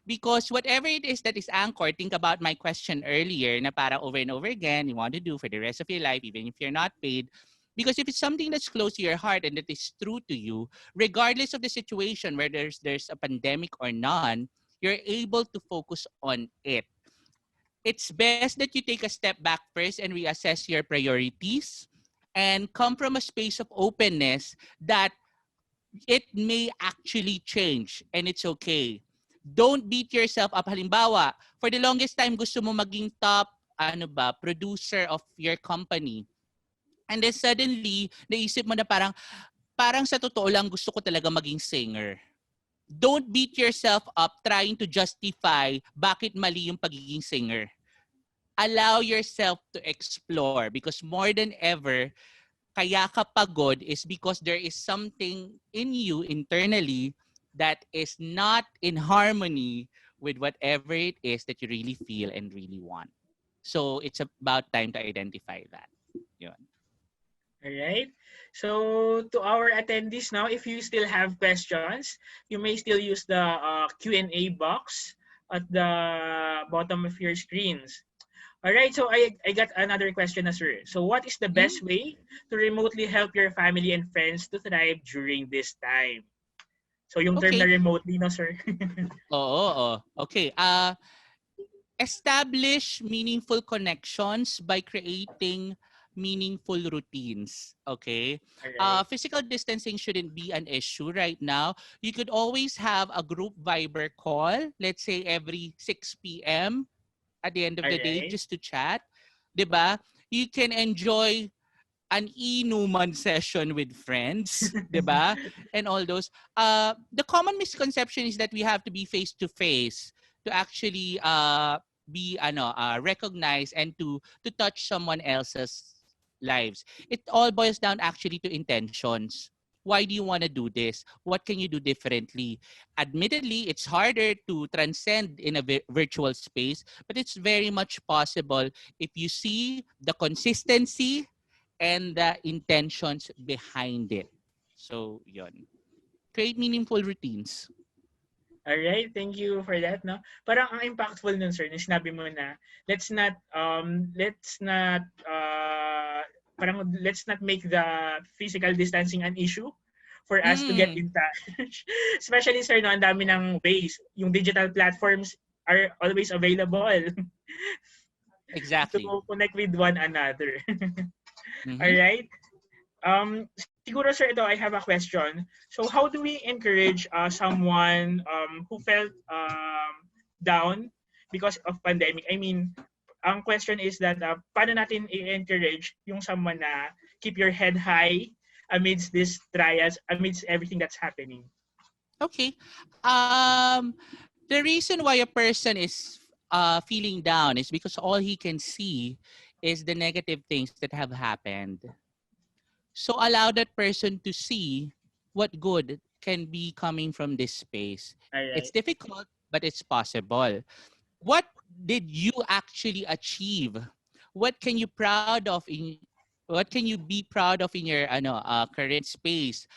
Because whatever it is that is anchored, think about my question earlier na para over and over again, you want to do for the rest of your life, even if you're not paid. Because if it's something that's close to your heart and that is true to you, regardless of the situation, whether there's a pandemic or none, you're able to focus on it. It's best that you take a step back first and reassess your priorities and come from a space of openness that it may actually change and it's okay. Don't beat yourself up. Halimbawa, for the longest time gusto mo maging top producer of your company. And then suddenly, naisip mo na parang parang sa totoo lang gusto ko talaga maging singer. Don't beat yourself up trying to justify bakit mali yung pagiging singer. Allow yourself to explore because more than ever, kaya ka pagod is because there is something in you internally that is not in harmony with whatever it is that you really feel and really want. So it's about time to identify that. Yun. All right. So to our attendees now, if you still have questions, you may still use the Q&A box at the bottom of your screens. All right. So I got another question as well. So what is the Hmm? best way to remotely help your family and friends to thrive during this time? So yung term na Okay. remotely, no, sir? Oo. Okay. Establish meaningful connections by creating meaningful routines. Okay. All right. Physical distancing shouldn't be an issue right now. You could always have a group Viber call, let's say every 6 p.m. at the end of All the day right. just to chat. 'Di ba? You can enjoy an inuman session with friends, 'di ba? And all those. The common misconception is that we have to be face to face to actually be recognized and to touch someone else's lives. It all boils down actually to intentions. Why do you want to do this? What can you do differently? Admittedly, it's harder to transcend in a virtual space, but it's very much possible if you see the consistency and the intentions behind it. So, yun. Create meaningful routines. Alright, thank you for that, no? Parang ang impactful nun, sir, na sinabi mo na, let's not make the physical distancing an issue for us to get Mm, in touch. Especially, sir, no, ang dami ng ways. Yung digital platforms are always available exactly. to connect with one another. Mm-hmm. Alright? Siguro, sir, ito, I have a question. So, how do we encourage someone who felt down because of pandemic? I mean, ang question is that paano natin i-encourage yung someone na keep your head high amidst these trials, amidst everything that's happening? Okay. The reason why a person is feeling down is because all he can see is the negative things that have happened. So allow that person to see what good can be coming from this space. All It's right. difficult, but it's possible. What did you actually achieve? What can you proud of in what can you be proud of in your current space?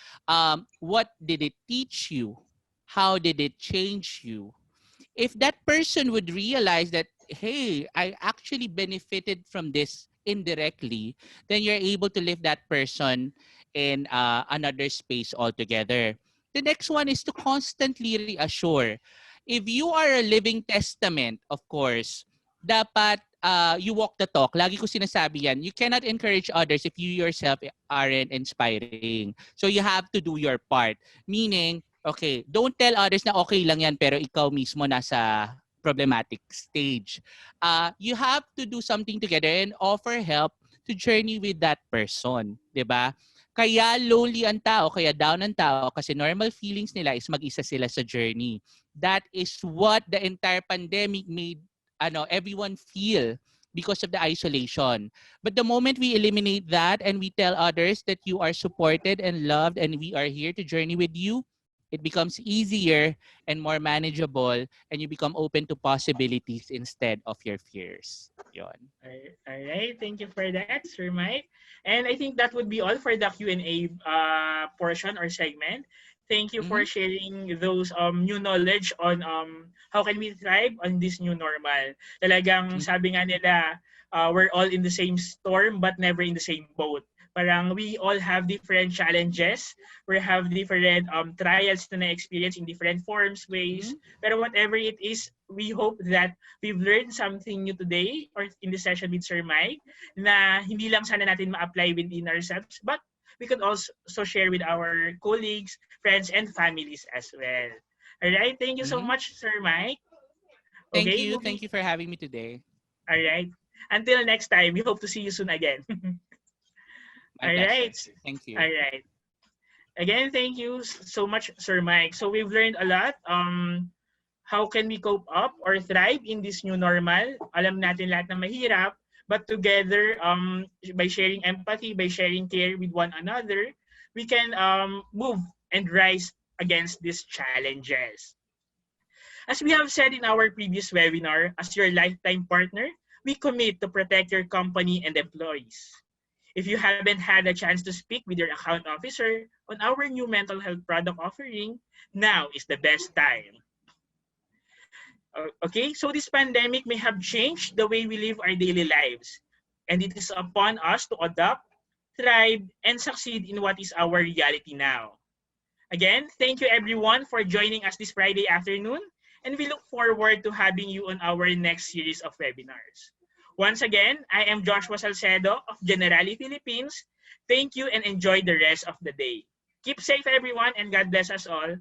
What did it teach you? How did it change you? If that person would realize that, hey, I actually benefited from this indirectly, then you're able to lift that person in another space altogether. The next one is to constantly reassure. If you are a living testament, of course, dapat you walk the talk. Lagi ko sinasabi yan. You cannot encourage others if you yourself aren't inspiring. So you have to do your part. Meaning, okay, don't tell others na okay lang yan pero ikaw mismo nasa problematic stage. You have to do something together and offer help to journey with that person, 'di ba? Kaya lonely ang tao, kaya down ang tao kasi normal feelings nila is mag-isa sila sa journey. That is what the entire pandemic made everyone feel because of the isolation. But the moment we eliminate that and we tell others that you are supported and loved and we are here to journey with you, it becomes easier and more manageable and you become open to possibilities instead of your fears. Yon. All right. Thank you for that, Sir Mike. And I think that would be all for the Q&A portion or segment. Thank you for Mm-hmm. sharing those new knowledge on how can we thrive on this new normal. Talagang Mm-hmm. sabi nga nila, we're all in the same storm but never in the same boat. Parang we all have different challenges. We have different trials to na-experience in different forms, Mm-hmm. ways. Pero whatever it is, we hope that we've learned something new today or in this session with Sir Mike na hindi lang sana natin ma-apply within ourselves, but we could also share with our colleagues, friends, and families as well. All right. Thank you so Mm-hmm. much, Sir Mike. Thank Okay, you. moving. Thank you for having me today. All right. Until next time, we hope to see you soon again. My All pleasure. right. Thank you. All right. Again, thank you so much, Sir Mike. So we've learned a lot. How can we cope up or thrive in this new normal? Alam natin lahat na mahirap, but together, by sharing empathy, by sharing care with one another, we can move and rise against these challenges. As we have said in our previous webinar, as your lifetime partner, we commit to protect your company and employees. If you haven't had a chance to speak with your account officer on our new mental health product offering, now is the best time. Okay, so this pandemic may have changed the way we live our daily lives, and it is upon us to adapt, thrive, and succeed in what is our reality now. Again, thank you everyone for joining us this Friday afternoon, and we look forward to having you on our next series of webinars. Once again, I am Joshua Salcedo of Generali Philippines. Thank you and enjoy the rest of the day. Keep safe everyone, and God bless us all.